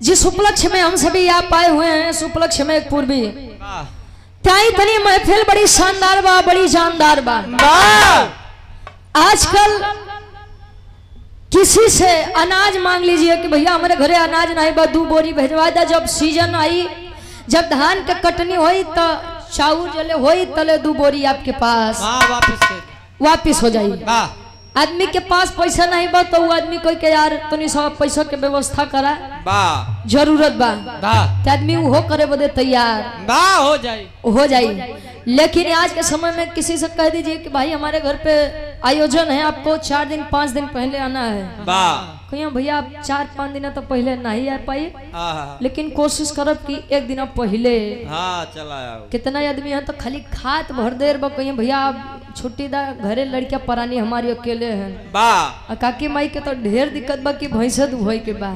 जिस उपलक्ष्य में हम सभी आप आए हुए हैं, इस उपलक्ष्य में एक पूर्वी त्याई तनी महफिल बड़ी शानदार बा, बड़ी जानदार बा। आजकल किसी से अनाज मांग लीजिए कि भैया हमारे घरे अनाज नहीं बा, 2 बोरी भेजवा दे। जब सीजन आई, जब धान के कटनी हुई तो चाउर जले हुई तले 2 बोरी आपके पास वापिस हो जाई। आदमी के पास पैसा नहीं बा तो वो आदमी कोई के यार तनी सब पैसा के व्यवस्था करा जरूरत बा तो आदमी वो करे बदे तैयार हो जाए। लेकिन आज के समय में किसी से कह दीजिए कि भाई हमारे घर पे आयोजन है, आपको 4 दिन 5 दिन पहले आना है, कहिए भैया आप 4-5 दिन तो पहले नहीं आ पाए, लेकिन कोशिश करब कि 1 दिन पहले चला। कितना आदमी है तो खाली खात भर देर बा, कहिए भैया आप छुट्टी दा, घरे लड़कियां परानी हमारी अकेले हैं काकी माई के तो ढेर दिक्कत बा कि भैंसे दुहाई के बा,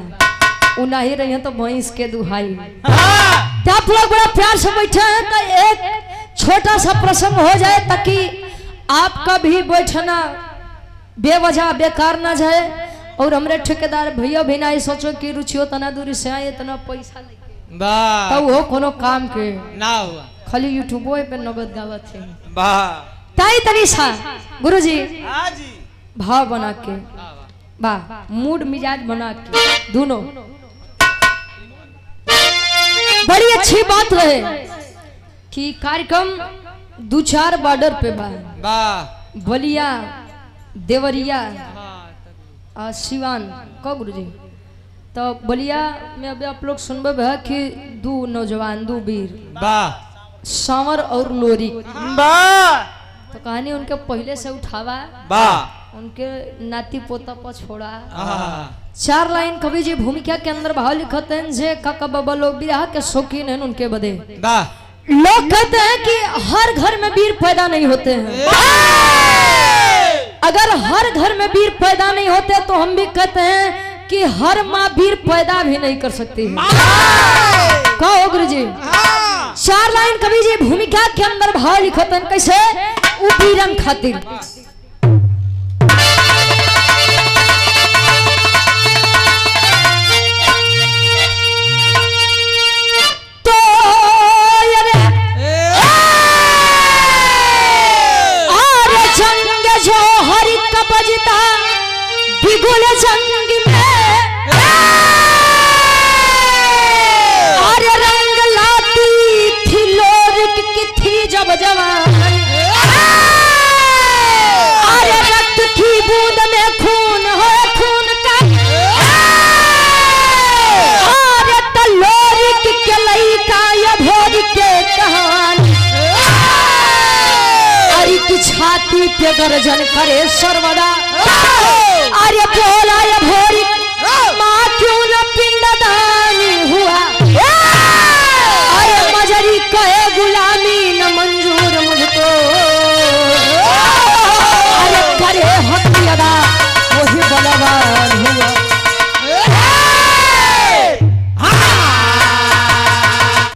उ नहीं रही तो भैंस के दुहाई। आप लोग बड़ा प्यार से बैठे हैं तो एक छोटा सा प्रसंग हो जाए ताकि आपका भी बैठना बेवजह बेकार ना जाए और हमरे ठेकेदार भैया भी ना सोचो कि रुचियो तना दूरी से आए इतना पैसा लेके तो वो कोनो काम के ना हुआ, खाली यूट्यूबो पे नगद गावत है ताई तनी सा गुरुजी भाव बना के मूड मिजाज बना के दोनों बड़ी अच्छी बात रहे कि कार्यक्रम 2-4 बॉर्डर पे बा, बलिया, देवरिया, सिवान को गुरुजी। तो बलिया में अभी आप लोग सुनबे है कि 2 नौजवान 2 वीर सांवर और लोरी तो कहानी उनके पहले से उठावा उनके नाती पोता पर छोड़ा। 4 लाइन कवि जी भूमिका के अंदर भाव लिखते हैं जे काका बाबा लोग विरह के शौकीन हैं उनके बदे। लोग कहते हैं कि हर घर में वीर पैदा नहीं होते हैं, अगर हर घर में वीर पैदा नहीं होते तो हम भी कहते हैं कि हर माँ वीर पैदा भी नहीं कर सकती है। कहो गुरु जी 4 लाइन कवि जी भूमिका के अंदर भाव लिखते हैं कैसे वीरन खातिर। बिगुल जंग में और रंग लाती थी लोरिक की थी जब जवान, और रक्त की बूंद में खून हो खून का, और तलोरिक के लइका ये भोर के कहानी, अरे की छाती पे गर्जन करे सर्वदा, अरे बोला ये भोरी माँ क्यों न पिंडदानी हुआ, अरे मजरी कहे गुलामी न मंजूर मुझको, अरे करे हक अदा वही बलवान हुआ।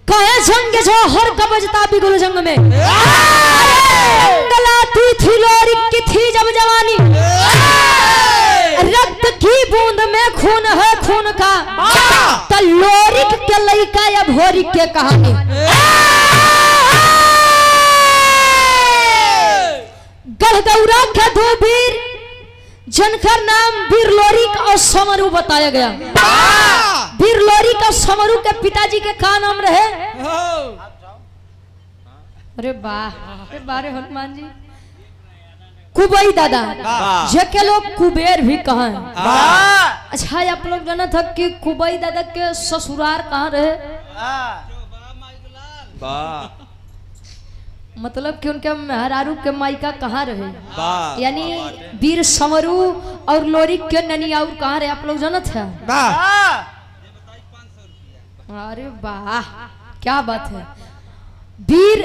कहे जंग जो हर कबजता बिगुल जंग में गलाती थी लोरिक की थी जब जवानी, रक्त की बूंद में खून है खून का, तलोरिक के लइका या भोरिक के कहानी। गढ़दौरा के 2 वीर जिनका नाम वीर लोरिक और समरू बताया गया। वीर लोरिक और समरू के पिताजी के का नाम रहे? अरे वाह बारे हनुमान जी कुबई दादा जेके लोग कुबेर भी कहा है। अच्छा आप लोग जाना था कि कुबई दादा के ससुराल कहाँ रहे? मतलब कि उनके मेहरारू के मायका कहाँ रहे, यानी वीर समरू और लोरिक के ननियाऊ कहाँ रहे आप लोग जाना था? अरे वाह क्या बात है। वीर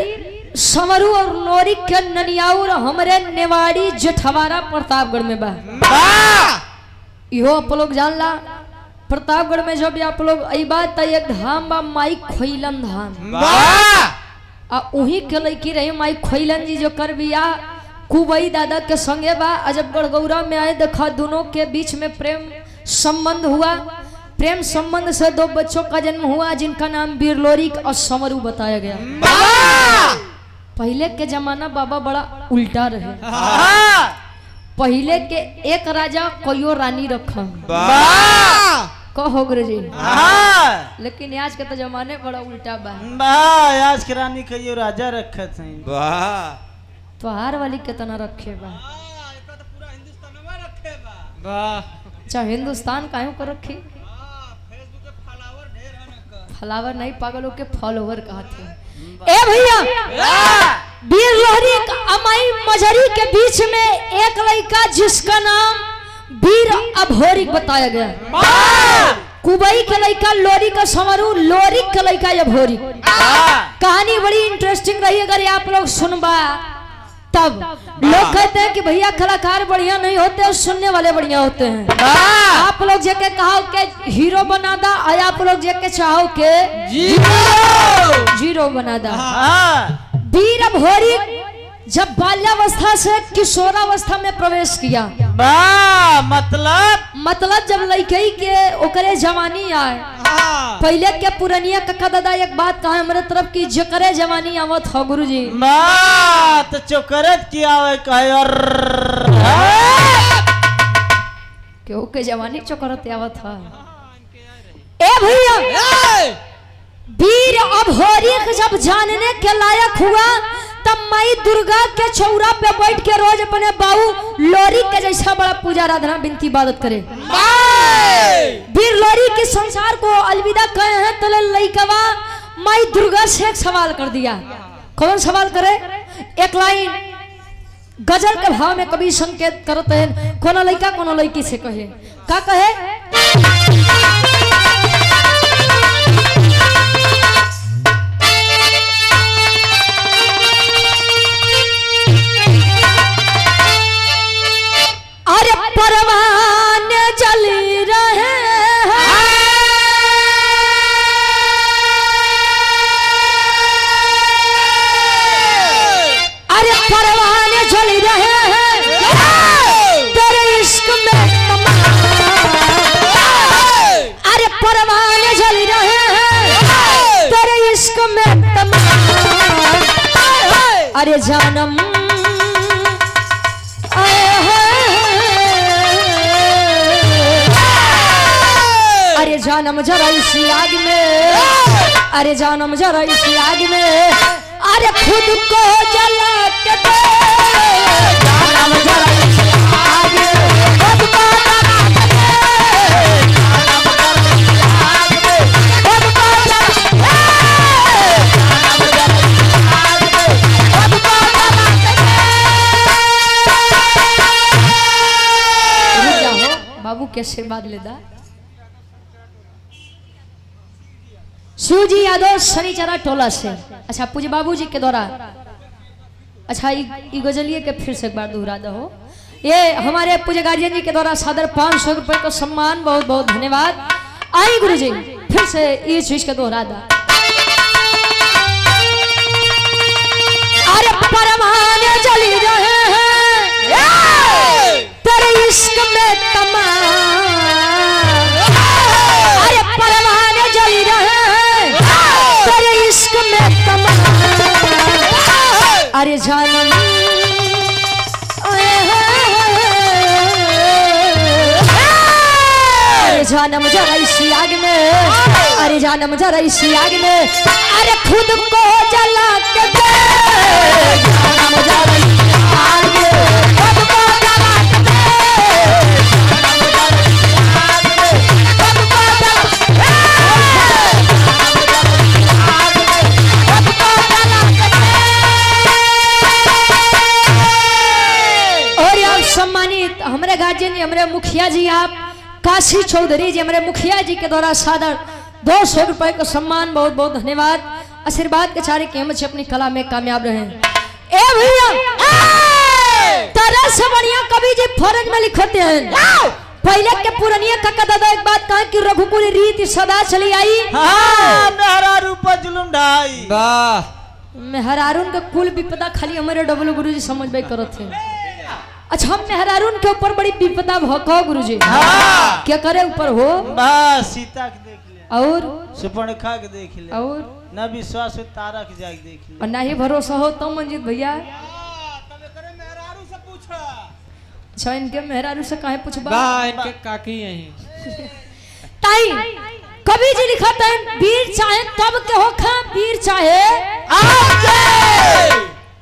समरू और लोरिक के ननियाऊ हमारे नेवाड़ी जेठवाड़ा प्रतापगढ़ में बा। इहो आप लोग जान ला प्रतापगढ़ में जब आप लोग आई बात एक धाम बा माई खोइलन धाम, उही के लड़की रही माई खोइलन जी जो कर बिया कुबई दादा के संगे बा। जब गढ़गौरा में आए देखा दोनों के बीच में प्रेम संबंध हुआ, प्रेम संबंध से 2 बच्चों का जन्म हुआ जिनका नाम बीरलोरिक और समरू बताया गया। पहले के जमाना बाबा बड़ा उल्टा रहे। पहले के एक राजा कोई रानी रखा कहो गुरु जी, लेकिन आज के तो जमाने बड़ा उल्टा बा। आज के रानी कहियो राजा रखा तो हार वाली कितना रखे बा, चाहे हिंदुस्तान काहे को रखी। फ्लावर नहीं पागलों के फॉलोवर कहते हैं। ए भैया बीरलोरी अमाई मजरी के बीच में एक लड़का जिसका नाम बीर अभोरिक बताया गया। कुबई के लड़का लोरी का समरू, लोरी का लड़का अभोरिक। कहानी बड़ी इंटरेस्टिंग रही। अगर आप लोग सुनबा तब लोग कहते हैं कि भैया कलाकार बढ़िया नहीं होते और सुनने वाले बढ़िया होते हैं। आप लोग जेके कहो के हीरो बना दा और आप लोग जेके चाहो के जीरो बना दा। बीर अभोरिक जब बाल्यावस्था से किशोरावस्था में प्रवेश किया, मतलब जब लड़की के ओकरे जवानी आए। पहले के पुरानिया कक्का दादा एक बात कहा हमारे तरफ की जकरे जवानी आवत हो गुरुजी तो चोकरत की आवे क्यों के जवानी चोकरत आवत है। ए भैया वीर अभोरिक जब जानने के लायक हुआ तब माई दुर्गा के चौरा पे बैठ के रोज अपने बाबू लोरी के जैसा बड़ा पूजा आराधना बिनती इबादत करे। वीर लोरी के संसार को अलविदा कहे हैं तो लइकवा माई दुर्गा से एक सवाल कर दिया। कौन सवाल करे? एक लाइन गजल के भाव में कभी संकेत करते हैं, कोनो लइका कोनो लइकी से कहे का कहे। अरे परवाने जल रहे हैं, अरे परवाने जल रहे हैं तेरे इश्क में अरे परवाने जल रहे हैं तेरे इश्क में अरे जानम अरे जानम जरा इसी आग में, अरे जानम जरा इसी आग में, अरे खुद को जला के दे जानम जरा इसी आग में, खुद को जला के दे जानम जरा इसी आग में, खुद को जला के दे जानम जरा इसी आग में, खुद को जला के दे। रुक जाओ बाबू के आशीर्वाद लेदा। शिवजी यादव शनिचरा टोला से। अच्छा पूज्य बाबूजी के द्वारा अच्छा गजलिए के फिर से एक बार दोहरा दो। ये हमारे पूज्य गार्जियन जी के द्वारा सादर 500 रुपए का सम्मान, बहुत बहुत धन्यवाद। आई गुरुजी फिर से ये चीज के दोहरा दा। अरे परवाने जल रहे हैं तेरे इश्क में तमाम, अरे परवाने जल रहे तेरे इश्क में तमाम, अरे जानम अरे जानम जरा इसी आग में, अरे जानम जरा इसी आग में, अरे खुद को जला के दे जानम जरा इसी आग में, खुद को जला के दे जानम जरा इसी आग में, खुद को जला सम्मानित हमारे गार्जियन जी, हमारे मुखिया जी, आप काशी चौधरी जी, हमारे मुखिया जी के द्वारा सादर 200 रुपए का सम्मान, बहुत बहुत धन्यवाद। आशीर्वाद के चारे की हम अपनी कला में कामयाब रहे। ए भैया तरह से बढ़िया कवि जी फौरन में लिखते हैं। पहले के पुरानिया काका दादा एक बात कहा कि रघुकुल रीति सदा चली आई, मेहरारू पर जुल्म ढाई। मेहरारून का कुल विपदा खाली हमारे डबल गुरु जी समझ करत थे। अच्छा मेहरारून के ऊपर बड़ी विपदा भको गुरुजी। हाँ। क्या करे ऊपर हो? बस सीता के देख ले और सुपर्णखा के देख ले और न विश्वास हो तारा के जाके देख ले और ना ही भरोसा हो तो मंजीत भैया। अच्छा इनके मेहरारू से काहे पूछबा? इनके काकी यही ताई कभी जी लिखा था वीर चाहे तब के हो खा वीर चाहे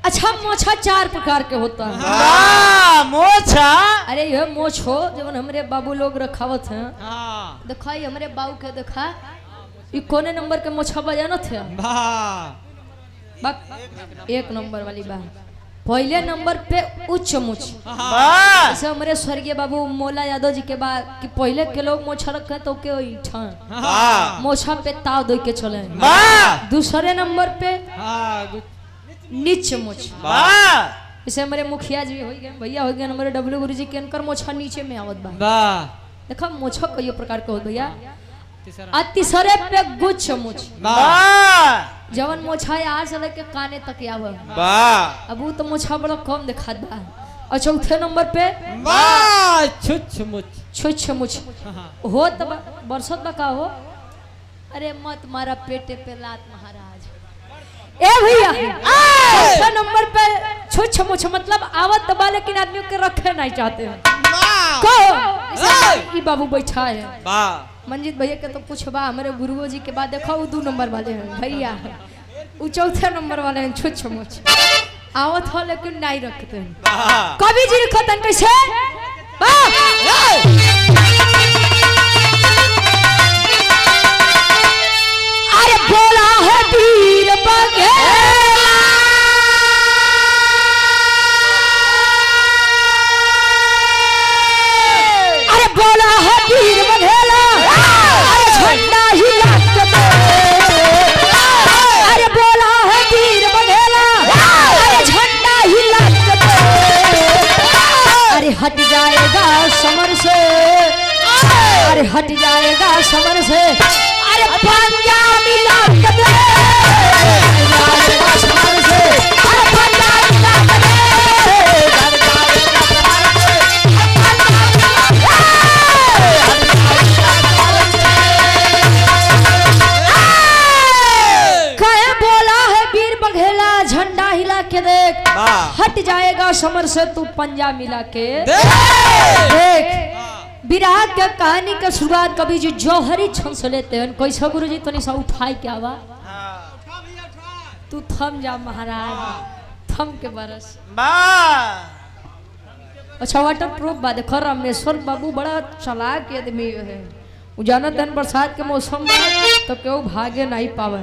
अच्छा मोछा 4 प्रकार के होता है। मोछा अरे यह मोछ हो जब हमरे बाबू लोग रखावत हैं। हाँ देखा ये हमरे बाबू के देखा ये कोने नंबर के मोछा बजाना थे। एक नंबर वाली बात पहले नंबर पे उच्च मुछ जैसे हमारे स्वर्गीय बाबू मोला यादव जी के बाद कि पहले के लोग मोछा रखे तो के मोछा पे ताव दे के चले। दूसरे नंबर पे नीच मुछ जैसे हमारे मुखिया जी हो गए भैया हो गए हमारे डब्ल्यू गुरु जी के इनकर मोछा नीचे में आवत बा। देखा मोछा कई प्रकार के होत भैया। आ तीसरे पे गुच्छ मुछ जवन मोछा यार से लेके काने तक आव अब वो तो मोछा बड़ा कम दिखात बा। और चौथे नंबर पे छुछ मुछ हो तब बरसत बा का हो। अरे मत मारा पेटे पे लात महाराज ए भैया। चौथे नंबर पे छुछ मुछ मतलब आवत दबा लेकिन आदमी के रखे नहीं चाहते हैं। कहो ई बाबू बैठा है मंजीत भैया के तो पूछबा हमारे गुरुओ जी के बाद देखो वो 2 नंबर वाले हैं भैया वो चौथे नंबर वाले हैं छुछ मुछ आवत हो लेकिन नहीं रखते हैं। कवि जी लिखतन कैसे अरे बोला है वीर बघेला अरे बोला है वीर बघेला अरे झंडा हिला के दे अरे बोला है वीर बघेला अरे झंडा हिला के दे अरे हट जाएगा समर से अरे हट जाएगा समर से अरे पंजा मिला के दे समर से अरे पंजा मिला के दे कहे बोला है वीर बघेला झंडा हिला के देख हट जाएगा समर से तू पंजा मिला के देख। विराट के कहानी का शुरुआत कभी जी जौहरी छन से लेते हैं कैसा गुरु जी तो निशा उठाई क्या हुआ तू थम जा महाराज थम के बरस। अच्छा वाटर प्रूफ बात देखो रामेश्वर बाबू बड़ा चालाक आदमी है वो जानत है बरसात के मौसम में तो क्यों भागे नहीं पावे।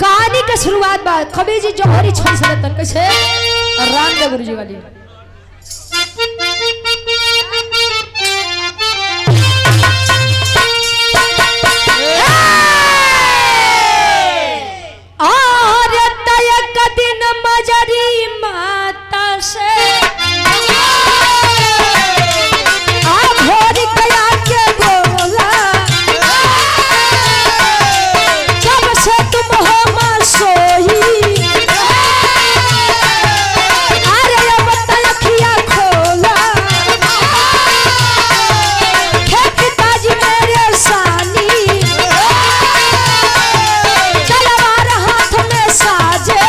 कहानी का शुरुआत बात कभी जी जौहरी छन से लेते हैं कैसे रामदेव गुरु जी वाली दिन मजरी माता से भोर गया के बोला जब से तुम हो सोई अरे अब तलखिया खोला खेत ताजी मेरे सानी तलवार हाथ में साजे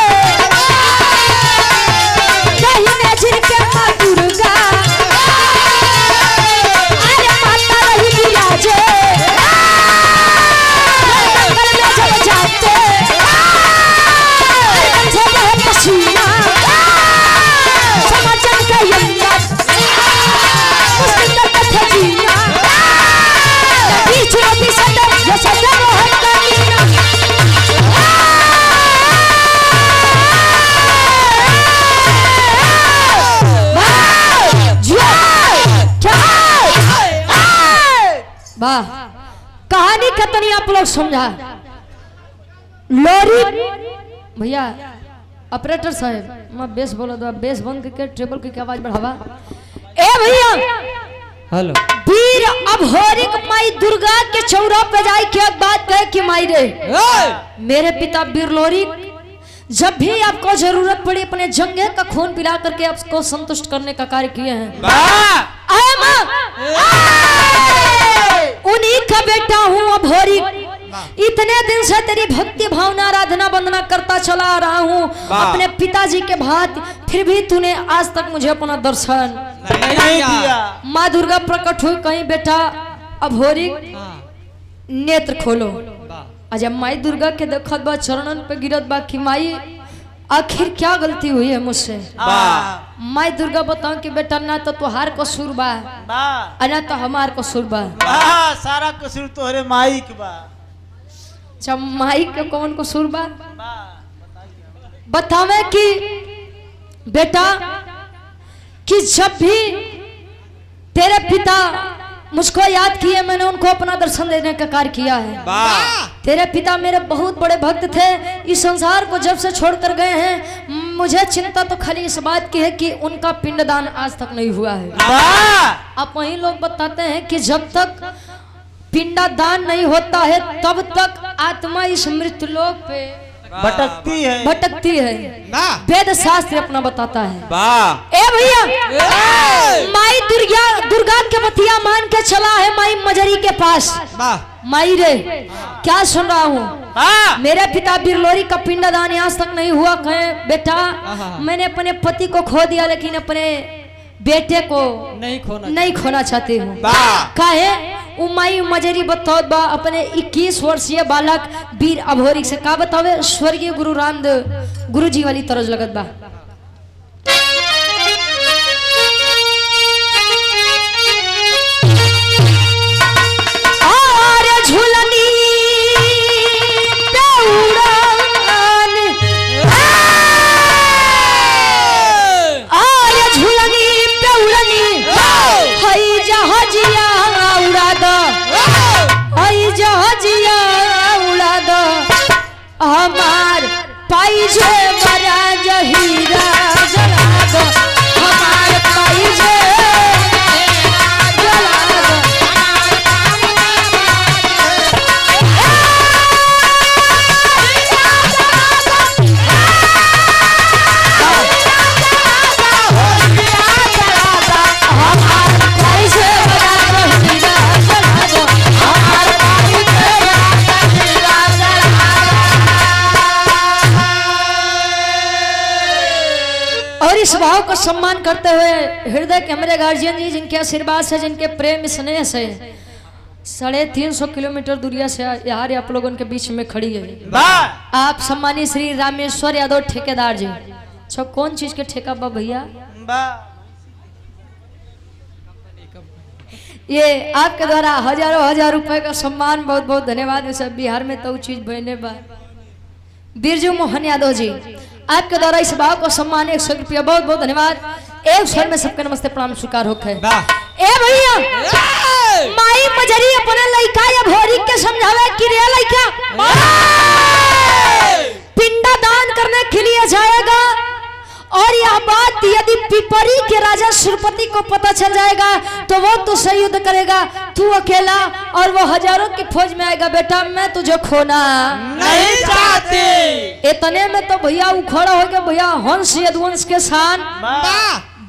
वाह कहानी कितनी आप लोग समझा। लोरी भैया ऑपरेटर साहब मैं बेस बोला दो बेस बंद करके टेबल की आवाज बढ़ावा। ए भैया हेलो वीर अभोरिक माई दुर्गा के चौरा पे जाए के बात कहे कि माई रे मेरे पिता वीर लोरी जब भी आपको जरूरत पड़ी अपने जंगे का खून पिला करके आपको संतुष्ट करने का कार्य किए हैं। आए मां, उन्हीं का बेटा हूँ अभोरी। इतने दिन से तेरी भक्ति भावना आराधना वंदना करता चला आ रहा हूँ अपने पिताजी के भांति, फिर भी तूने आज तक मुझे अपना दर्शन नहीं दिया। माँ दुर्गा प्रकट हुई, कहीं बेटा अभोरी नेत्र खोलो। अजब माई दुर्गा के देखत बा, चरणन पे गिरत बा कि माई आखिर क्या गलती हुई है मुझसे। माई दुर्गा बताऊं कि बेटा ना तो तुहार कसूर बा ना तो हमार कसूर बा। सारा कसूर तोहरे माई के बा। जब माई के कौन कसूर बा बतावे कि बेटा कि जब भी तेरे पिता मुझको याद किए, मैंने उनको अपना दर्शन देने का कार्य किया है। तेरे पिता मेरे बहुत बड़े भक्त थे। इस संसार को जब से छोड़कर गए हैं, मुझे चिंता तो खाली इस बात की है कि उनका पिंडदान आज तक नहीं हुआ है। अब वही लोग बताते हैं कि जब तक पिंडदान नहीं होता है तब तक आत्मा इस मृत्यु लोक पे भटकती है। वेद शास्त्र अपना बताता है। ए भैया, माई दुर्गा के बतिया मान के चला है माई मजरी के पास। माई रे क्या सुन रहा हूँ, मेरे पिता बिरलोरी का पिंडदान आज तक नहीं हुआ। कहे बेटा मैंने अपने पति को खो दिया लेकिन अपने बेटे को नहीं खोना चाहती हूँ। काहे उमाई मजरी बतौत बा अपने 21 वर्षीय बालक वीर अभोरी से का बतावे। स्वर्गीय गुरु रामदेव गुरु जी वाली तरज लगत बा। हमार पाइजे बड़ा जहीरा जला दो, हमार पाइजे जला दो। हमार पाइजे बड़ा जहीरा जला दो, हमार पाइजे जहीरा जला दो। और इस भाव को सम्मान करते हुए हृदय के हमारे गार्जियन जी, जिनके आशीर्वाद से, जिनके प्रेम स्नेह से 350 किलोमीटर दूरिया से यार आप लोगों के बीच में खड़ी है। आप सम्मानित श्री रामेश्वर यादव ठेकेदार जी। अच्छा कौन चीज के ठेका बा भैया? ये आपके द्वारा हजार रुपए का सम्मान, बहुत बहुत धन्यवाद। सब बिहार में तो चीज बने बा। बिरजू मोहन यादव जी, आपके द्वारा इस भाव को सम्मान 100 रुपया, बहुत बहुत धन्यवाद। एक स्वर में सबके नमस्ते प्रणाम स्वीकार होके। ए भैया माई मजरी अपने लइका या भोरी के समझावे कि रे लइका पिंडा दान करने के लिए जाएगा, और यह बात यदि पिपरी के राजा सुरपति को पता चल जाएगा तो वो तुझसे युद्ध करेगा, तू अकेला और वो हजारों की फौज में आएगा। बेटा मैं तुझे खोना नहीं चाहती। इतने में तो भैया उखड़ा हो गया। भैया हंस यदुवंश के शान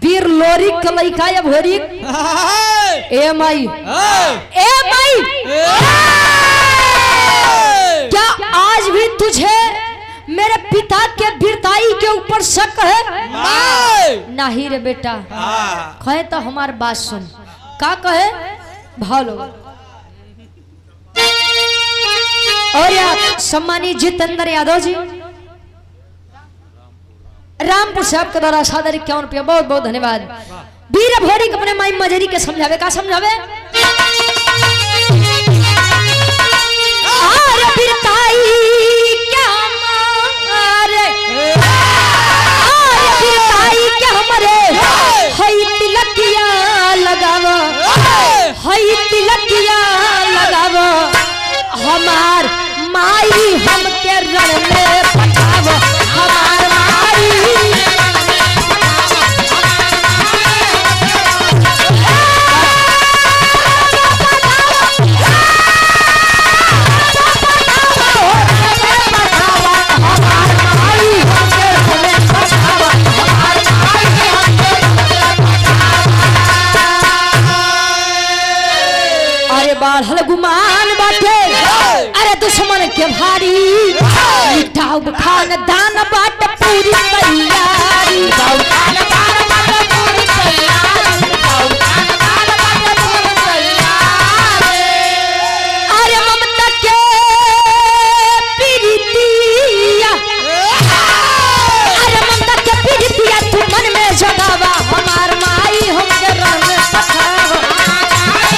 वीर लोरी कलैका या भोरी। ए माई क्या आज भी तुझे मेरे पिता के वीरताई के ऊपर शक है? नहीं रे बेटा। कहे तो हमार बात सुन। का कहे भालो। और यार सम्मानित जितेंद्र यादव जी, रामपुर से आपके द्वारा सादर 51 रुपया, बहुत बहुत धन्यवाद। वीर भोरी अपने माई मजरी के समझावे। का समझावे? हमार माई हमके रण में पठाव, हमार माई हमार माई के भारी मिठाऊ खानदान बाट पूरी तैयारी अरे ममता के प्रीतिया अरे ममता के प्रीतिया तू मन में जगावा हमार माई हमके रंग पठावा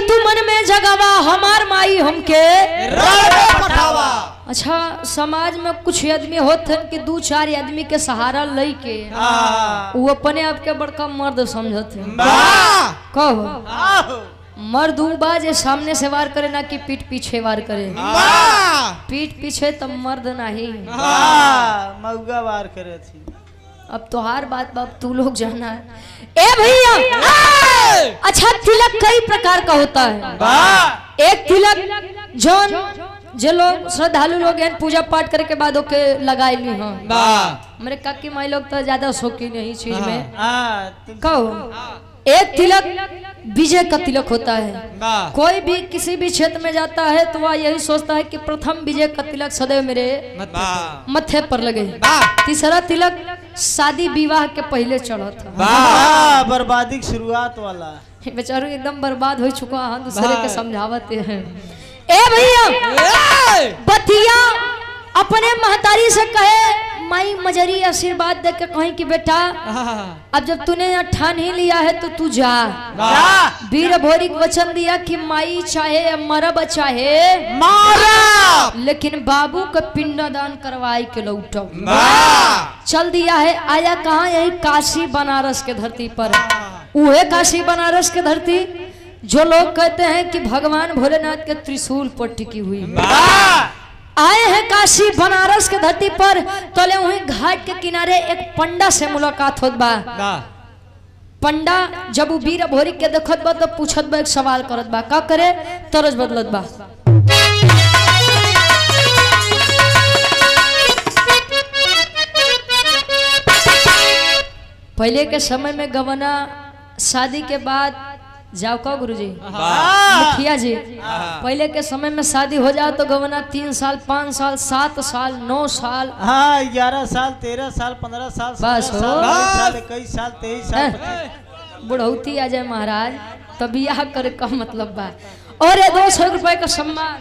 तू मन में जगावा हमार माई हमके अच्छा समाज में कुछ आदमी होते हैं कि दो चार आदमी के सहारा लई के वो अपने आप के बड़का मर्द समझते हैं कहो मर्द बा जे सामने से वार करे ना कि पीठ पीछे वार करे पीठ पीछे तो मर्द नहीं मऊगा वार करे थी अब तोहार बात बाप तू लोग जाना है ए भैया अच्छा तिलक कई प्रकार का होता है एक तिलक जौन जो लोग श्रद्धालु लोग हैं पूजा पाठ करे के बाद ओके लगाए ली हाँ मेरे काकी माई लोग तो ज्यादा शौकीन है चीज में कहो एक तिलक विजय का तिलक होता है कोई भी किसी भी क्षेत्र में जाता है तो वह यही सोचता है कि प्रथम विजय का तिलक सदैव मेरे मत्थे पर लगे तीसरा तिलक शादी विवाह के पहले चढ़ा था बर्बादी की शुरुआत वाला बेचारू एकदम बर्बाद हो चुका है दूसरे के समझावते हैं ए भैया बतिया अपने महतारी से कहे माई मजरी आशीर्वाद दे के कहीं कि बेटा अब जब तूने ठान ही लिया है तो तू जा वीर भोरी वचन दिया कि माई चाहे मरब चाहे लेकिन बाबू का पिंडदान करवाई के लौटो चल दिया है आया कहाँ यही काशी बनारस के धरती पर उहे काशी बनारस के धरती जो लोग कहते हैं कि भगवान भोलेनाथ के त्रिशूल पर टिकी हुई आए हैं काशी बनारस के धरती पर तले वहीं घाट के किनारे एक पंडा से मुलाकात होत बा पंडा जब वीर भोरी के देखत बा तो पूछत बा एक सवाल करत बा का करे तरज बदलत बा पहले के समय में गवना शादी के बाद जाओ का गुरुजी मुखिया जी पहले के समय में शादी हो जाए तो गवना 3 साल 5 साल 7 साल 9 साल 11 साल 13 साल 15 साल बस हो 21 साल 23 साल बुढ़ौती आ जाए महाराज तब यह करे का मतलब बा और 200 रुपए का सम्मान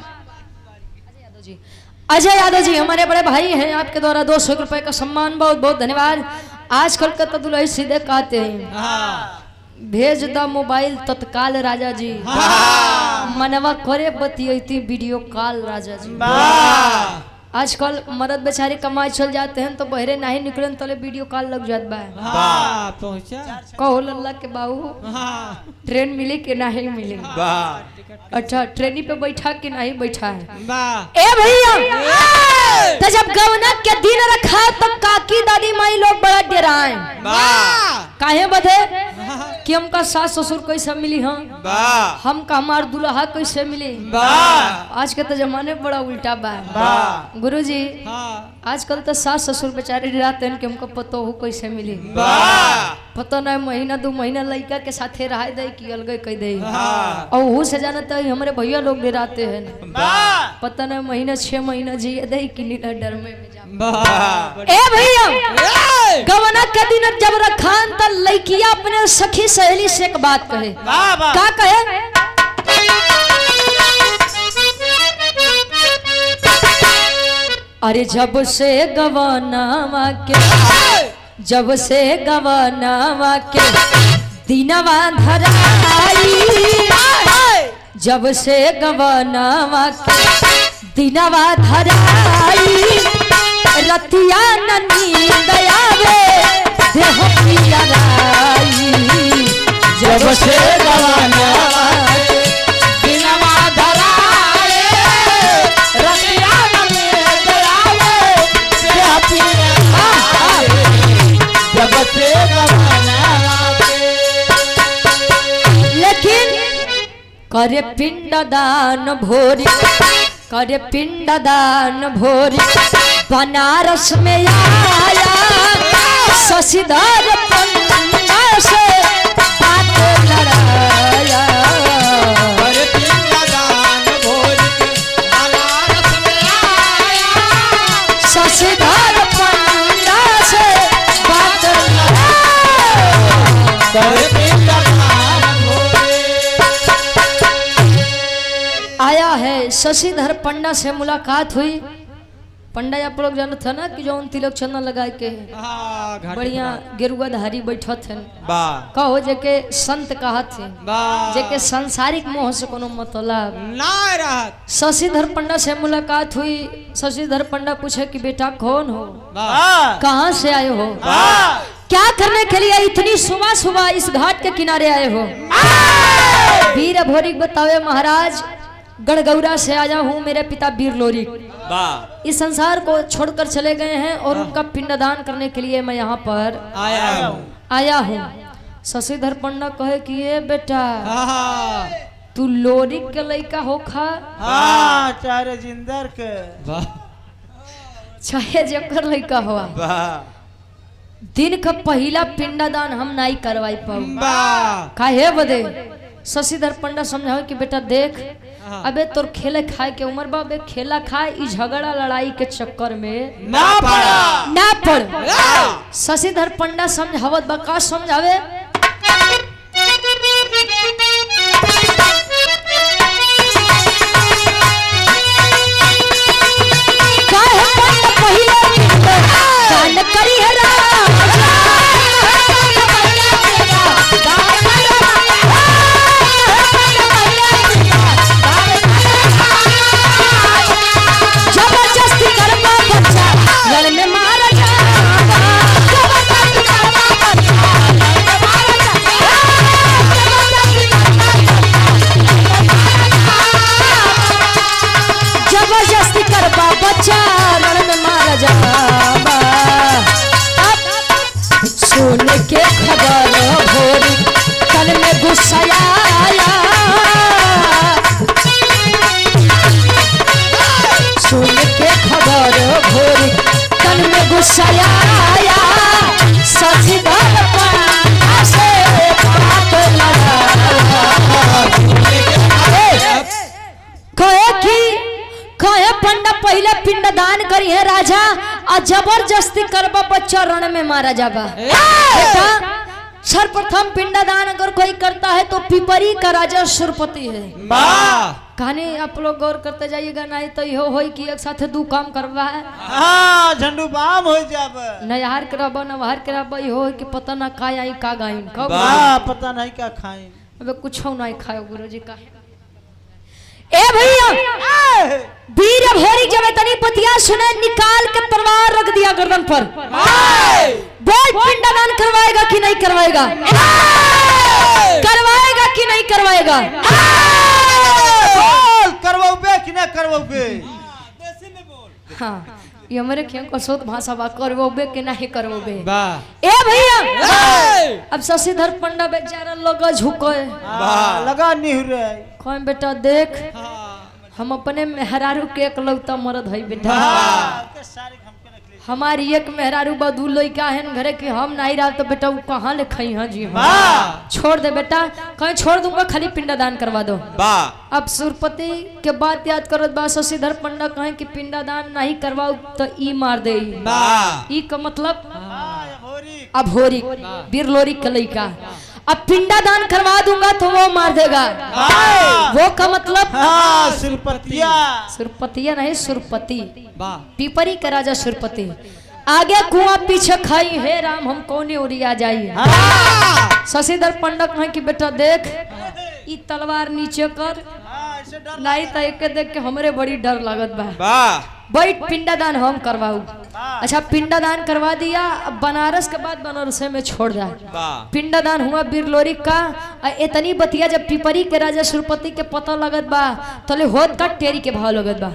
अजय यादव जी हमारे बड़े भाई हैं आपके द्वारा 200 रुपए का सम्मान बहुत बहुत धन्यवाद आजकल का तो दुल्हन सीधे कहते हैं भेज द मोबाइल तत्काल राजा जी मनवा करे बतियती वीडियो कॉल राजा जी आजकल मर्द बेचारे कमाई चल जाते हैं तो बहरे नहीं निकले तो वीडियो कॉल लग जात बा कहो लल्ला के बाबू ट्रेन मिली कि नहीं मिली अच्छा ट्रेनी पे बैठा कि नहीं बैठा है ए भैया तो जब गवना के दिन रखा तब काकी दादी माई लोग बड़ा डराए काहे बधे कि हमका सास ससुर कैसे मिली हमका हमार दुल्हा कैसे मिली आज के तो जमाने बड़ा उल्टा बा गुरुजी आजकल तो सास ससुर बेचारे डराते हैं कि हमको पतो हो कैसे मिली पता नहीं महीना 2 महीना लड़का के साथे रह दे कि अलग कह दे और वो से जाना तो हमारे भैया लोग डराते हैं पता नहीं महीना 6 महीना जिए दे कि नीला डर में ए भैया गवना के दिन जब रखान त लड़किया अपने सखी सहेली से एक बात कहे का कहे अरे जब से गवनावा के दिनवा धराई जब से गवनावा के दिनवा धराई रतिया नींद आवे देह पियराई जब से गवनावा के दिनवा धराई रतिया नींद आवे देह पियराई जब से गवनावा के। लेकिन करे पिंडदान भोरी, करे पिंडदान भोरी, बनारस में आया शशिधर पंडा से बात लड़ाया। करे पिंडदान भोरी बनारस में आया शशिधर पंडा से बात लड़ाया। करे पिंडदान भोरी। आया है शशिधर पंडा से मुलाकात हुई। पंडा आप लोग जानते थे ना कि जो तिलक चंदन लगाए के बढ़िया गेरुआ धारी बैठा थे, कहो जेके संत कहा थे, जेके सांसारिक मोह से कोनो मतलब ना रहा। शशिधर पंडा से मुलाकात हुई। शशिधर पंडा पूछे कि बेटा कौन हो, कहाँ से आए हो, क्या करने के लिए इतनी सुबह सुबह इस घाट के किनारे आए हो। वीर भोरी बतावे महाराज गढ़गौरा से आया हूँ, मेरे पिता वीर लोरी इस संसार को छोड़कर चले गए हैं और उनका पिंडदान करने के लिए मैं यहाँ पर आया हूँ। शशिधर पंडा कहे कि ये बेटा तू लोरी के लड़का हो खा, चाहे जिंदर के चाहे जेकर लड़का हुआ, दिन का पहला पिंडदान हम नहीं करवाई पाऊ। काहे बदे? शशिधर पंडा समझाओ कि बेटा देख अबे तोर खेले खाए के उम्र बा, खेला खाए इस झगड़ा लड़ाई के चक्कर में ना पड़। शशिधर पंडा समझावत बा, का समझावे? काहे पंडा पहिले दान करी है सोने के खबर भोरी तन में गुस्सा आया। सोने के खबर भोरी तन में गुस्सा आया। शशिधर पंडा से बात कहे पंडा पहले पिंडदान करी है राजा और जबरदस्ती करबा बच्चा रण में मारा जाबा। बेटा सर्वप्रथम पिंडदान अगर कोई करता है तो पिपरी का राजा सुरपति है। कहानी आप लोग गौर करते जाइएगा, नहीं तो यो होई कि एक साथ दो काम करवा है। झंडू बाम हो जाब नहार करबा नहार करबा यो होई कि पता ना का आई का गाइन पता नहीं क्या खाएं। अबे कुछ नहीं खाओ गुरुजी का। ए भैया वीर भोरी जब इतनी बतिया सुने निकाल के तलवार रख दिया गर्दन पर। बोल पिंडदान करवाएगा कि नहीं करवाएगा, करवाएगा कि नहीं करवाएगा, बोल करवाओगे कि नहीं करवाओगे। हाँ ये हमारे खेम को सोत भाषा बा, करवाओगे कि नहीं करवाओगे। ए भैया अब शशिधर पंडा बेचारा लगा झुके लगा निहुरे। कौन बेटा देख हम अपने मेहरारू के एकलौता मरद है बेटा। हमारी एक मेहरारू बदू लइका है घरे की, हम नहीं रहा तो बेटा वो कहाँ ले खाई। हाँ जी छोड़ दे बेटा, कहीं छोड़ दूंगा, खाली पिंडदान करवा दो। अब सुरपति के बात याद करो बा। शशिधर पंडा कहे कि पिंडदान नहीं करवाओ तो ई मार दे। ई का मतलब अभोरी वीर लोरी के लइका। अब पिंडदान करवा दूंगा तो वो मार देगा। वो का मतलब सुरपतिया नहीं सुरपति, पिपरी का राजा सुरपति। आगे कुआं पीछे खाई है राम हम कौन ओरिया जाइए। शशिधर पंडा कहे कि बेटा देख ई तलवार नीचे कर, नहीं तो एक देख के हमरे बड़ी डर लागत बा। बैठ पिंडदान हम करवाऊ। अच्छा पिंडदान करवा दिया। अब बनारस के बाद बनारस में छोड़ जाए। पिंडदान हुआ वीर लोरी का। इतनी बतिया जब पिपरी के राजा सुरपति के पता लगत बा तले होत का टेरी के भाव लगत बा।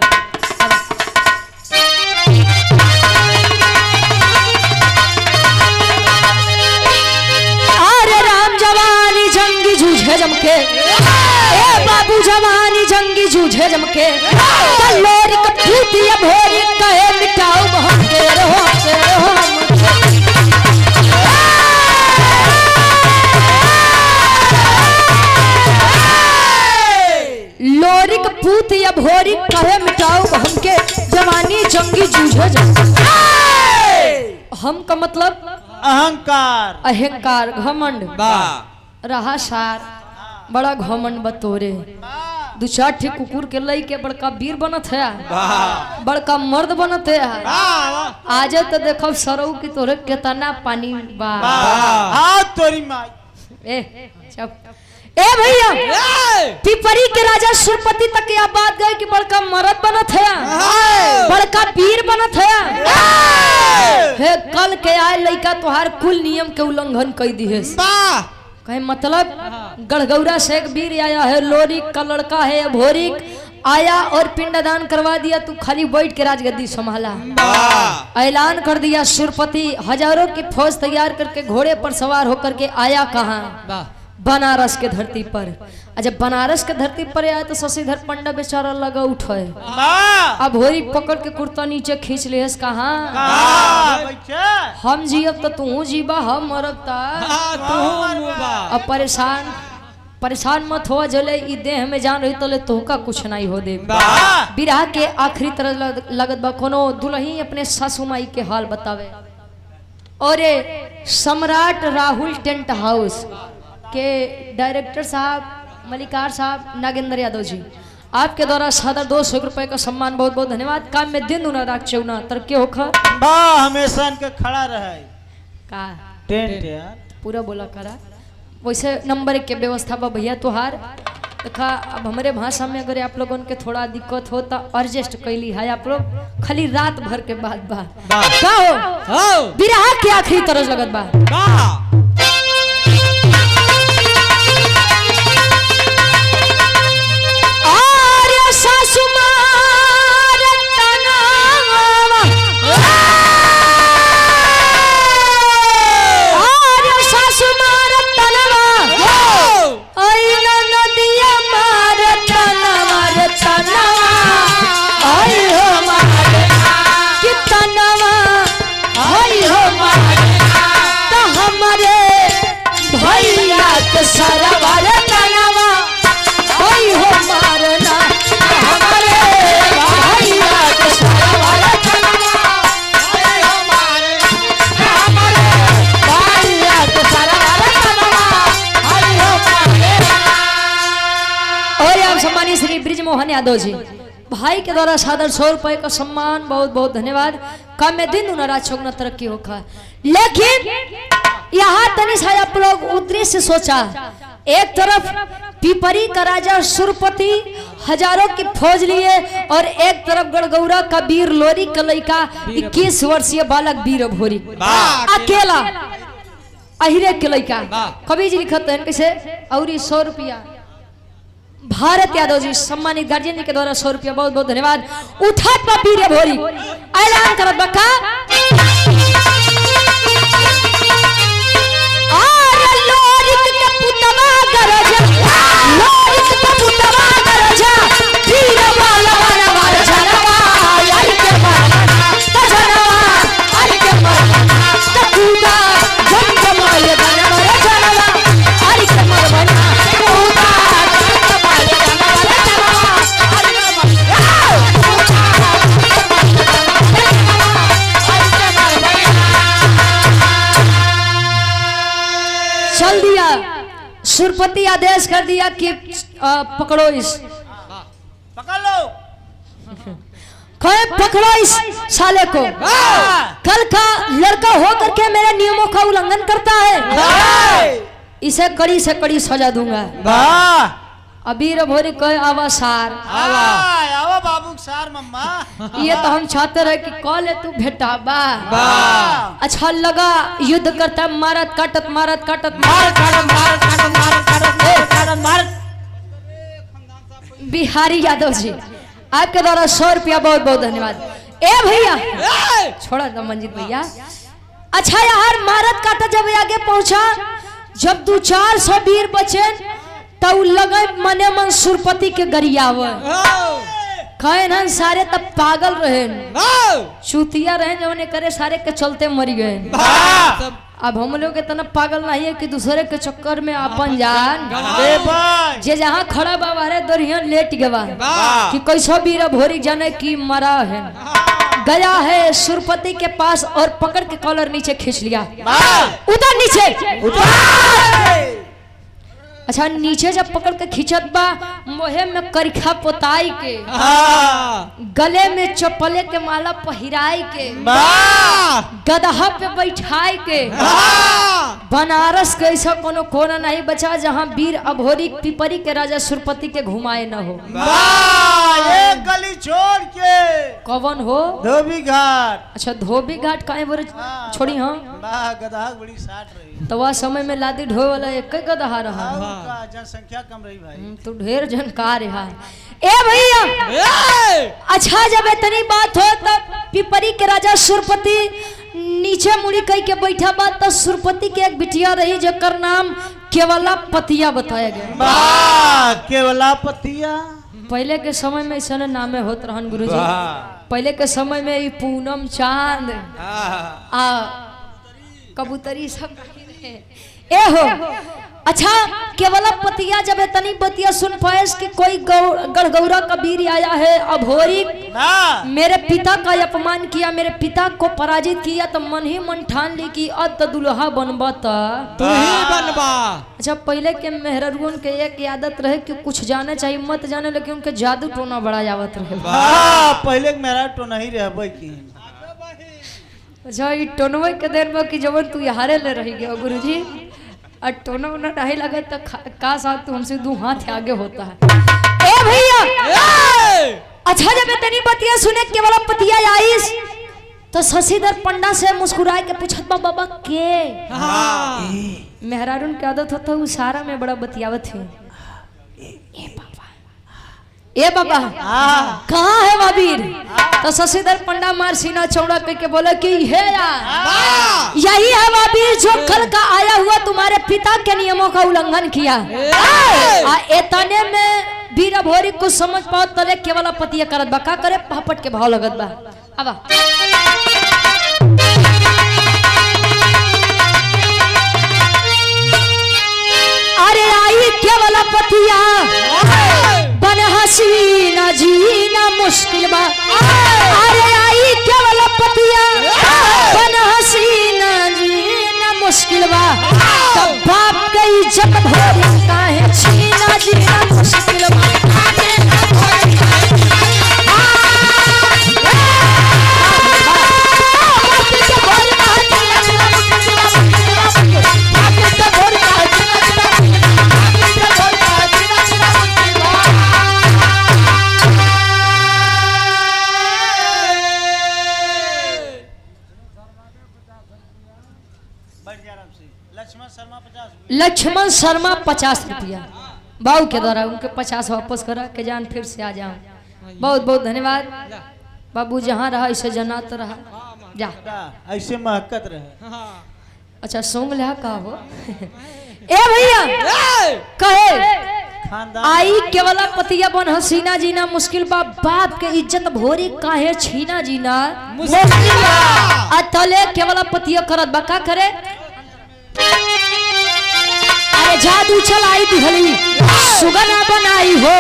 अरे राम जवानी जंगी जूझे जमके ए बाबू जवानी जंगी जूझे जमके लोरी कठूती भोरी कहे मिटाओ हम के रहो लोरी कपूत या भोरी कहे मिटाओ हमके जवानी जंगी जूझे जमके हम का मतलब अहंकार अहंकार घमंड रहा सार बड़ा घमंड बतोरे दू चार ठे कुकुर के लई के बड़का वीर बनत है बड़का मर्द बनत है आज तो देखो सरऊ की तोरे केतना पानी बा हाथ तोरी माई ए चुप ए भैया पिपरी के राजा सुरपति तक यह बात गए कि बड़का मर्द बनत है बड़का वीर बनत है हे कल के आए लड़का तोहार कुल नियम के उल्लंघन कर दी है कहे मतलब गढ़गौरा से एक वीर आया है लोरी का लड़का है भोरी आया और पिंडदान करवा दिया तू खाली बैठ के राजगद्दी संभाला ऐलान कर दिया सुरपति हजारों की फौज तैयार करके घोड़े पर सवार होकर के आया कहाँ बनारस के धरती पर। जब बनारस के धरती पर आया तो शशिधर पंडा बेचारा लगा उठे अब भोरी पकड़ के कुर्ता नीचे खींच ले कहाँ हम जियब तो तू जीबा हम मरब अब परेशान मत हो जले ई देह में जान रही तले तोहका कुछ नहीं हो दे बिरहा के आखिरी तरह लगत बा कोनो दुल्ही अपने सासू माई के हाल बतावे। और सम्राट राहुल टेंट हाउस के डायरेक्टर साहब मलिकार साहब नागेंद्र यादव जी आपके द्वारा सादर 200 रुपए का सम्मान बहुत बहुत धन्यवाद। काम में दिन उना राख चौना तरक्की होखा हमेशा इनके खड़ा रहे का टेंट यार पूरा बोला करा वैसे नंबर 1 के व्यवस्था बा भैया तुहार देखा। अब हमारे भाषा में अगर आप लोगों के थोड़ा दिक्कत हो तो एडजस्ट कैली है आप लोग खाली रात भर के बाद बा का हो बिरहा के आखिरी तरस लगत बा मोहन यादव जी भाई के द्वारा सादर 100 रुपए का सम्मान बहुत बहुत धन्यवाद। काम में दिन उन्हें राजचौक तरक्की होगा। लेकिन यहाँ तनिष आप लोग उद्देश्य सोचा एक तरफ पिपरी का राजा सुरपति हजारों की फौज लिए और एक तरफ गढ़गौरा का वीर लोरी का लड़का 21 वर्षीय बालक वीर भोरी अकेला अहिरे के लड़का। कवि जी लिखते हैं कैसे और 100 रुपया भारत यादव जी सम्मानित गार्जियन जी के द्वारा 100 रुपया बहुत बहुत धन्यवाद। उठत वीर भोरी ऐलान करत बका चल दिया। सुरपति आदेश कर दिया कि पकड़ो इस पकड़ लो पकड़ो इस साले को। कल का लड़का होकर के मेरे नियमों का उल्लंघन करता है इसे कड़ी से कड़ी सजा दूंगा। अबीर भोरी कहे आवा सार आवा बाबू सार मम्मा ये तो हम चाहते रहे कि कॉल तू भेटा बा अच्छा लगा युद्ध करता मारत काटत मारत काटत बिहारी यादव जी आपके द्वारा 100 रुपया बहुत बहुत धन्यवाद। ए भैया छोड़ा था मंजीत भैया। अच्छा यार मारत काटत जब आगे पहुंचा जब 200-400 वीर बचे तो लगे मने मन सुरपति के गरियाव कहे ना सारे तब पागल रहे चूतिया रहे जो उन्हें करे सारे के चलते मर गए। अब हम लोग इतना पागल नहीं है कि दूसरे के चक्कर में अपन जान जे जहाँ खड़ा बाबा रे दरिया लेट गवा कि कैसा वीर भोरी जाने की मरा है गया है सुरपति के पास और पकड़ के कॉलर नीचे खींच लिया। उधर नीचे अच्छा नीचे जब पकड़ के खींचत बा मोहे में करिखा पोताई के गले में चपले के माला पहिराई के गदहा पे बैठाई के बनारस के ऐसा कोनो कोना नहीं बचा जहाँ वीर अभोरी पिपरी के राजा सुरपति के घुमाए न हो। एक गली छोड़ के कौन हो धोबी घाट। अच्छा धोबी घाट काहे बोले छोड़ी हाँ गदहा बड़ी साठ रही तो वह समय में लादी ढोए वाला एक गदहा रहा जनसंख्या कम रही भाई। तू ढेर जानकार है ए भैया। अच्छा जब इतनी बात हो तब पिपरी के राजा सुरपति नीचे मुड़ी कई के बैठा बात तो सुरपति के एक बिटिया रही जेकर नाम केवला पतिया बताया गया। केवला पतिया पहले के समय में ऐसा नामे होत रहन गुरुजी। पहले के समय में ये पूनम चांद आ कबूतरी सब ए हो। अच्छा केवला पतिया जब इतनी बतिया सुन पाए कि कोई गढ़गौरा का वीर आया है अभोरी मेरे पिता का अपमान किया मेरे पिता को पराजित किया तो मन ही मन ठान ली कि अब तो दुल्हा बनबा तू ही बनबा। अच्छा पहले के मेहरुन के एक आदत रहे कि कुछ जाने चाहिए मत जाने लेकिन उनके जादू टोना बड़ा आवत रहे। पहले मेरा टोना ही रहे की। अच्छा ये टोनवा के देर में कि जब तू हारे ले रही गया गुरुजी और टोना उना नहीं लगे तो का साथ तू हमसे दो हाथ आगे होता है। ए भैया अच्छा जब इतनी बतिया सुने केवल पतिया आईस तो शशिधर पंडा से मुस्कुराए के पूछत बाबा के मेहरारून की आदत होता है सारा में बड़ा बतियावत है। ए बाबा कहाँ है वाबीर तो शशिधर पंडा मार सीना चौड़ा करके बोला कि है यही है वाबीर जो कल का आया हुआ तुम्हारे पिता के नियमों का उल्लंघन किया। एतने में वीर भोरी कुछ समझ पाओ तले केवल पतिया करत बा का करे पहपट के भाव लगत बा। अब अरे आई केवल पतिया बन हसीना जीना मुश्किल बा। अरे आई केवल पतिया बन हसीना जीना मुश्किल बा। तब बाप का इज्जत भोरी काहे छीना जीना मुश्किल बा। लक्ष्मण शर्मा 50 रुपया बाबू के द्वारा उनके 50 वापस करा के जान फिर से आ जाऊं। बहुत बहुत धन्यवाद बाबू जहाँ रहा ऐसे जनात रहा जा ऐसे महकत रहे। अच्छा सोंग लिया का हो ए भैया कहे आई केवला पतिया बन हसीना जीना मुश्किल बा। बाप के इज्जत भोरी काहे छीना जीना मुश्किल बा। अतले केवला पतिया करत बा का करे अरे जादू चलाई दिहली सुगना बनाई हो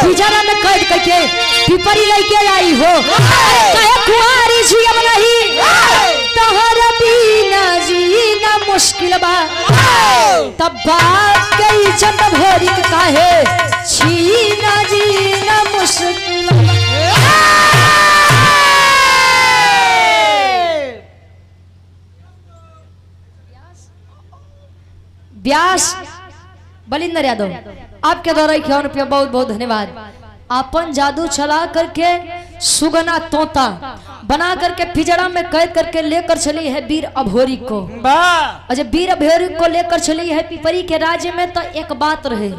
पिजरा में कैद करके पिपरी लेके आई हो। कहे कुंवारी जियम नहीं तहर बिना जीना मुश्किल बा। तब बाप के इज्जत भोरी काहे छीना जीना मुश्किल बा। व्यास बलिंदर यादव आपके द्वारा 51 रुपया बहुत बहुत धन्यवाद। अपन जादू चला करके सुगना तोता बना करके पिजड़ा में कैद करके लेकर चली है वीर अभोरी को। और जब वीर अभोरी को लेकर चली है पिपरी के राज्य में तो एक बात रहे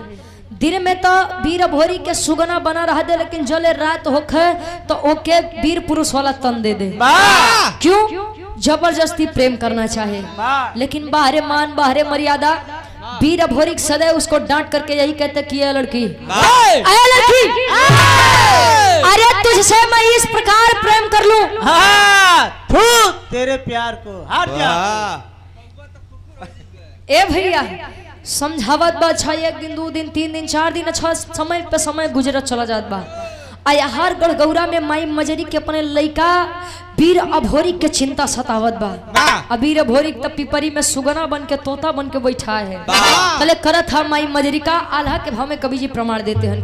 दिन में तो वीर अभोरी के सुगना बना रहा दे लेकिन जले रात होखे तो ओके वीर पुरुष वाला तन दे दे। क्यों जबरदस्ती प्रेम करना चाहे लेकिन बाहरे मान बाहरे मर्यादा वीर अभोरिक सदैव उसको डांट करके यही कहते कि ये लड़की, अरे लड़की, अरे तुझसे मैं इस प्रकार प्रेम कर लूं, तेरे प्यार को हार जा। ए भैया समझावत बा, अच्छा 1 दिन 2 दिन 3 दिन 4 दिन, अच्छा समय पे समय गुजरत चला जात बा। आया हर गढ़गौरा में माई मजरी के अपने लइका वीर अभोरिक के चिंता सतावत बा। वीर अभोरिक तब पिपरी में सुगना बन के तोता बन के बैठा है। तले करत था माई मजरी का आल्हा के भाव में कवि जी प्रमाण देते हैं।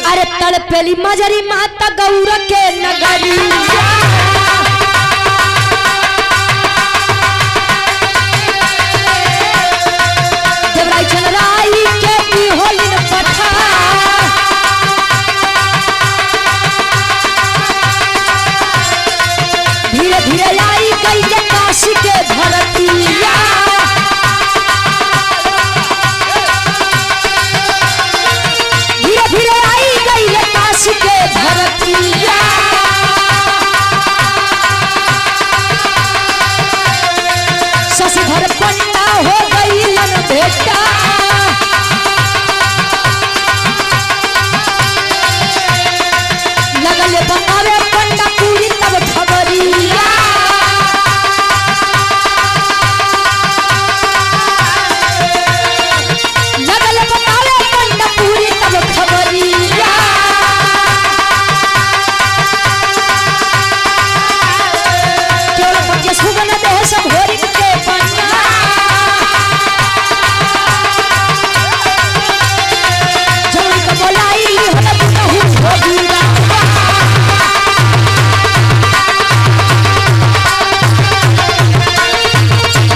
अरे तड़पेली मजरी माता गौरा के नगरी, धीरे धीरे आई गई ये काशी के धरतिया, धीरे धीरे आई गई ये काशी के धरतिया। शशिधर पंडा हो गई लन बेटा, लगले बनावे पंडा पूरी तब खबरिया, लगले बनावे पंडा पूरी तब खबरिया। केवल बच्चे सुगन देह सब होरी के पंडा, जोड़ी को बोलाई होला कहूं होगीरा,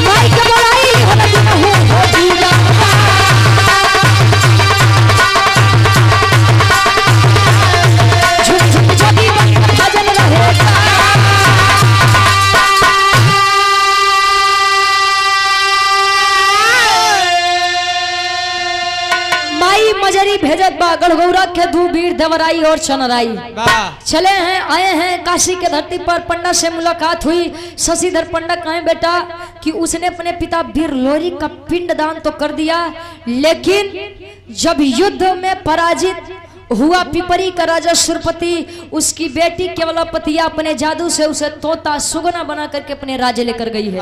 माई के बोलाई होला कहूं होगीरा, झुक झुक जोगी भजन रहेगा। माई मजरी भेजत बा गढ़गौरा के 2 वीर देवराई और चनराई चले हैं, आए हैं काशी के धरती पर। पंडा से मुलाकात हुई। शशिधर पंडा कहे बेटा कि उसने अपने पिता वीर लोरी का पिंडदान तो कर दिया, लेकिन जब युद्ध में पराजित हुआ पिपरी का राजा सुरपति, उसकी बेटी केवलापतिया अपने जादू से उसे तोता सुगना बना करके अपने राज्य लेकर गई है।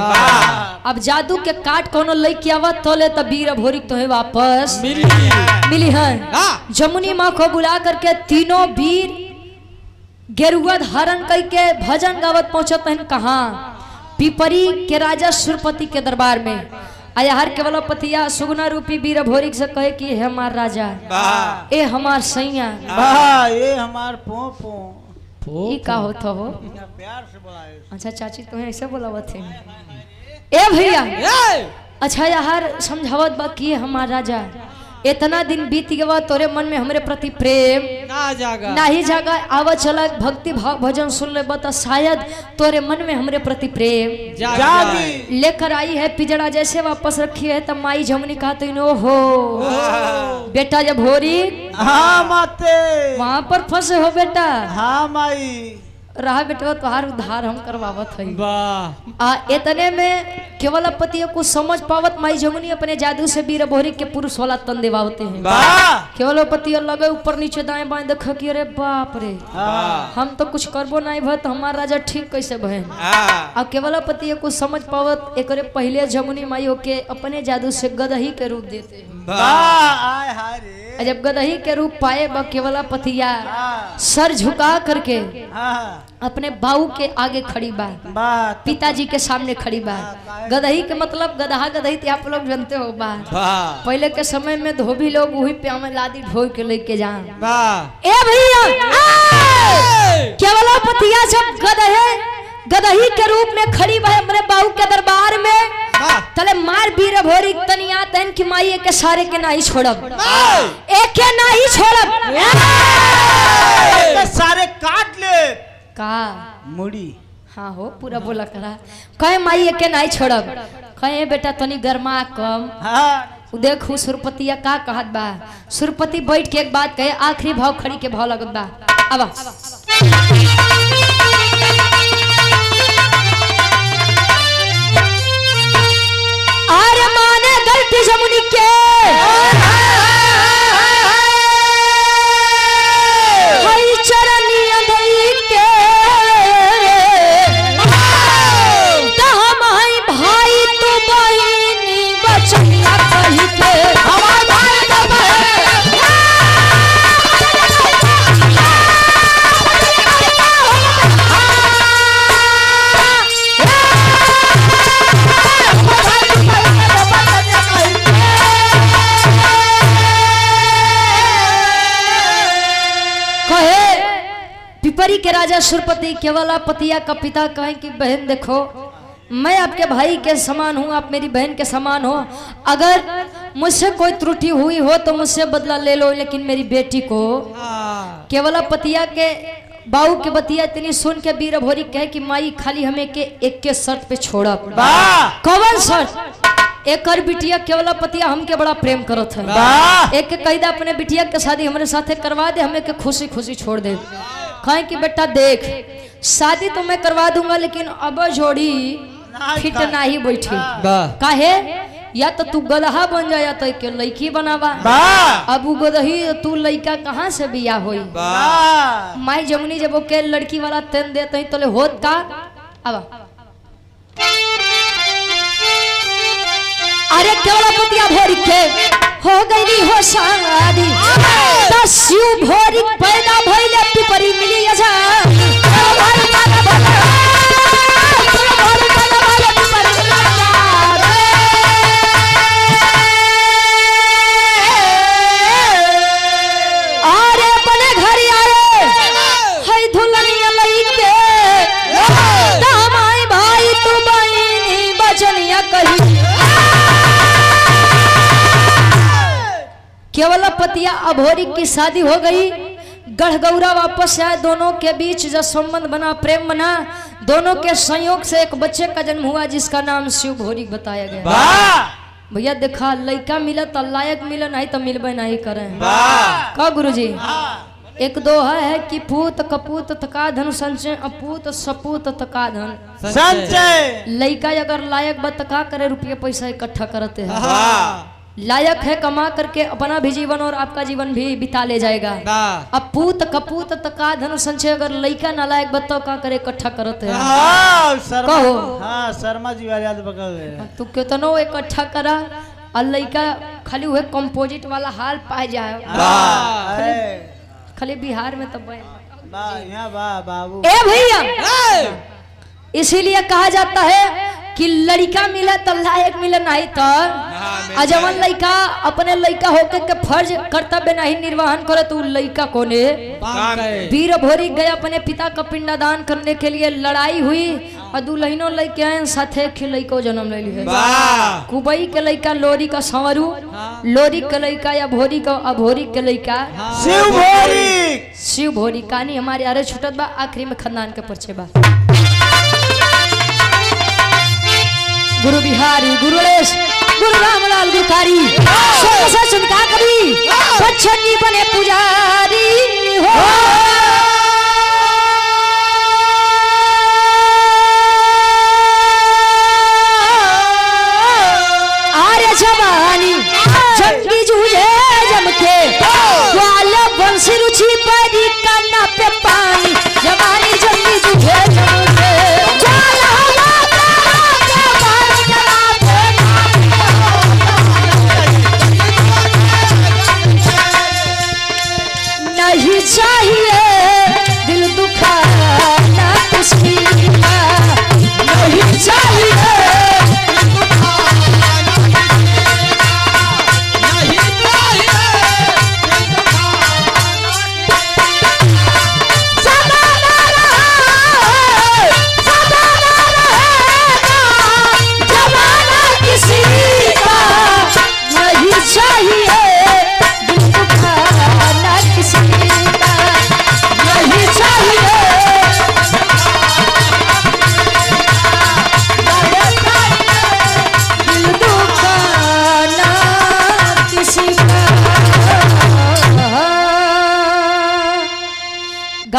अब जादू के काट कोनो लेके आवत तो ले तब वीर अभोरिक तो है वापस मिली है। जमुनी माँ को बुला करके तीनों वीर गेरुआ धारण करके भजन गावत पहुंचते हैं कहाँ, पिपरी के राजा सुरपति के दरबार में। आया हर केवलापतिया सुगना रूपी वीर अभोरिक से कहे कि हे हमार राजा, ए हमार सैया, ये हमार पो ई का होता हो? प्यार से बुलाए। अच्छा चाची तुम्हें ऐसे बोलावत थे? ए भैया अच्छा यार समझावत बा कि हमार राजा, इतना दिन बीत गया तोरे मन में हमरे प्रति प्रेम नहीं जागा, आवा चला भक्ति भाव भजन सुन ले बता, शायद तोरे मन में हमरे प्रति प्रेम जागी। लेकर आई है पिजड़ा जैसे वापस रखी है। तब माई जमुनी कहा तो इनो हो बेटा जब भोरी, हाँ माते वहां पर फंसे हो बेटा, हाँ माई रहा बेटा तुहार उद्धार हम करवावत है। इतने में केवलापति को समझ पावत माई जमुनी अपने जादू से वीर अभोरिक के पुरुष वाला तन देवावते हैं। केवलापति लगे ऊपर नीचे दाएं बाएं देख कि अरे बाप रे हम तो कुछ करबो नहीं भत, हमार राजा ठीक कैसे बहन। अब केवलापति को समझ पावत एक पहले जमुनी माई होके अपने जादू से गदही के रूप देते हैं। जब गदही के रूप पाए केवलापतिया सर झुका करके अपने बाऊ के आगे खड़ी बा, पिताजी के सामने खड़ी बा। गदही के मतलब गदहा गदही तो आप लोग जानते हो बा, पहले के समय में धोबी लोग वही पे हमें लादी ढो के लेके जा। ए भैया केवलापतिया जब गदही के रूप में खड़ी बा अपने बाऊ के दरबार में, तले मार वीर अभोरिक तनिया तन की माई के सारे के नहीं छोड़ब, एक के नहीं छोड़ब, सारे काट ले का मुड़ी। हाँ हो पूरा बोला करा, कहे माई के नहीं छोड़ब, कहे बेटा तनी गरमा कम। देखू सुरपतिया का कहत बा, सुरपति बैठ के एक बात कहे, आखिरी भाव खड़ी के भाव लगत बा। अब अरे माने गलती जमुनी के हई चरनी अधई के तहम हई भाई तू बहिनी बचनिया कही के हमार भाई तो पिपरी के राजा सुरपति केवला पतिया का पिता कहे कि बहन देखो मैं आपके भाई के समान हूँ, आप मेरी बहन के समान हो। अगर मुझसे कोई त्रुटि हुई हो तो मुझसे बदला ले लो, लेकिन मेरी बेटी को केवला पतिया के बाऊ के बतिया इतनी सुन के वीर भोरी कहे कि माई खाली हमें के एक के शर्त पे छोड़ा। कौन शर्त? एक और बिटिया केवला पतिया हमके बड़ा प्रेम करत है, एक के कही अपने बिटिया के शादी हमारे साथे करवा दे, हमें के खुशी खुशी छोड़ दे। कहे कि बेटा देख शादी तो मैं करवा दूंगा, लेकिन अब जोड़ी फिट नहीं बैठी। काहे? या तो तू गदहा बन जा या तो के लड़की बनावा। अब गदही तू लड़का कहाँ से बिया होई? माई जमुनी जब के लड़की वाला तेन देते तो ले होत का। अब अरे केवला पतिया भोरी के हो गई हो शादी, शिव भोरी पैदा भइले पिपरी मिली जा। अरे अपने घर आए हई धुलनिया लईके दामाई भाई तू बहिनी बचनिया कही। केवला पतिया अभोरी की शादी हो गई, गढ़गौरा वापस आए, दोनों के बीच जो संबंध बना, प्रेम बना, दोनों के संयोग से एक बच्चे का जन्म हुआ जिसका नाम शिव भोरी बताया गया। भैया देखा लड़का मिला तो लायक मिला, नहीं तो मिलबे नहीं करे का गुरुजी। एक दो है कि पूत कपूत तका धन संचय, अपूत सपूत तका धन संचय। लड़का अगर लायक बतका करे रुपये पैसा इकट्ठा करते हैं, लायक है कमा करके अपना भी जीवन और आपका जीवन भी बिता ले जाएगा। अब पूत कपूत तका धन संचय, अगर लड़का नालायक बताओ का करे इकट्ठा करते हैं। कहो हाँ शर्मा जी वाले याद बका तू कितनो इकट्ठा करा और लड़का खाली हुए कंपोजिट वाला हाल पाए जाए। खाली बिहार में तो बाबू ए भैया, इसीलिए कहा जाता है कि लड़का मिला तो लायक मिला, नहीं तो अजवन लड़का अपने लड़का होकर के फर्ज कर्तव्य नहीं निर्वहन करे तो लड़का कोने। वीर भोरी गए अपने पिता का पिंडदान करने के लिए, लड़ाई हुई और दुल्हनों लड़के आए साथे के लड़को जन्म ले लिए। कुबई के लड़का लोरी का संवरू, लोरी के लड़का या भोरी का अभोरी के लड़का शिव भोरी। शिव भोरी कहानी हमारे अरे छुटत बा, आखिरी में खानदान के परिचय बा। गुरु बिहारी गुरु गणेश गुरु रामलाल गुरकारी सुनता कभी बच्चन जी बने पुजारी हो। आर्य जवानी जंगी जूझे जम के ग्वाल बंसी रुचि परी काना पे पानी, जवानी जंगी जूझे जम के नहीं चाहिए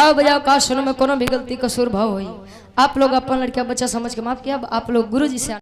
गाओ बजाओ का सुनो में कोनो भी गलती कसूर भाव हुई आप लोग अपन लड़किया बच्चा समझ के माफ किया। अब आप लोग गुरु जी से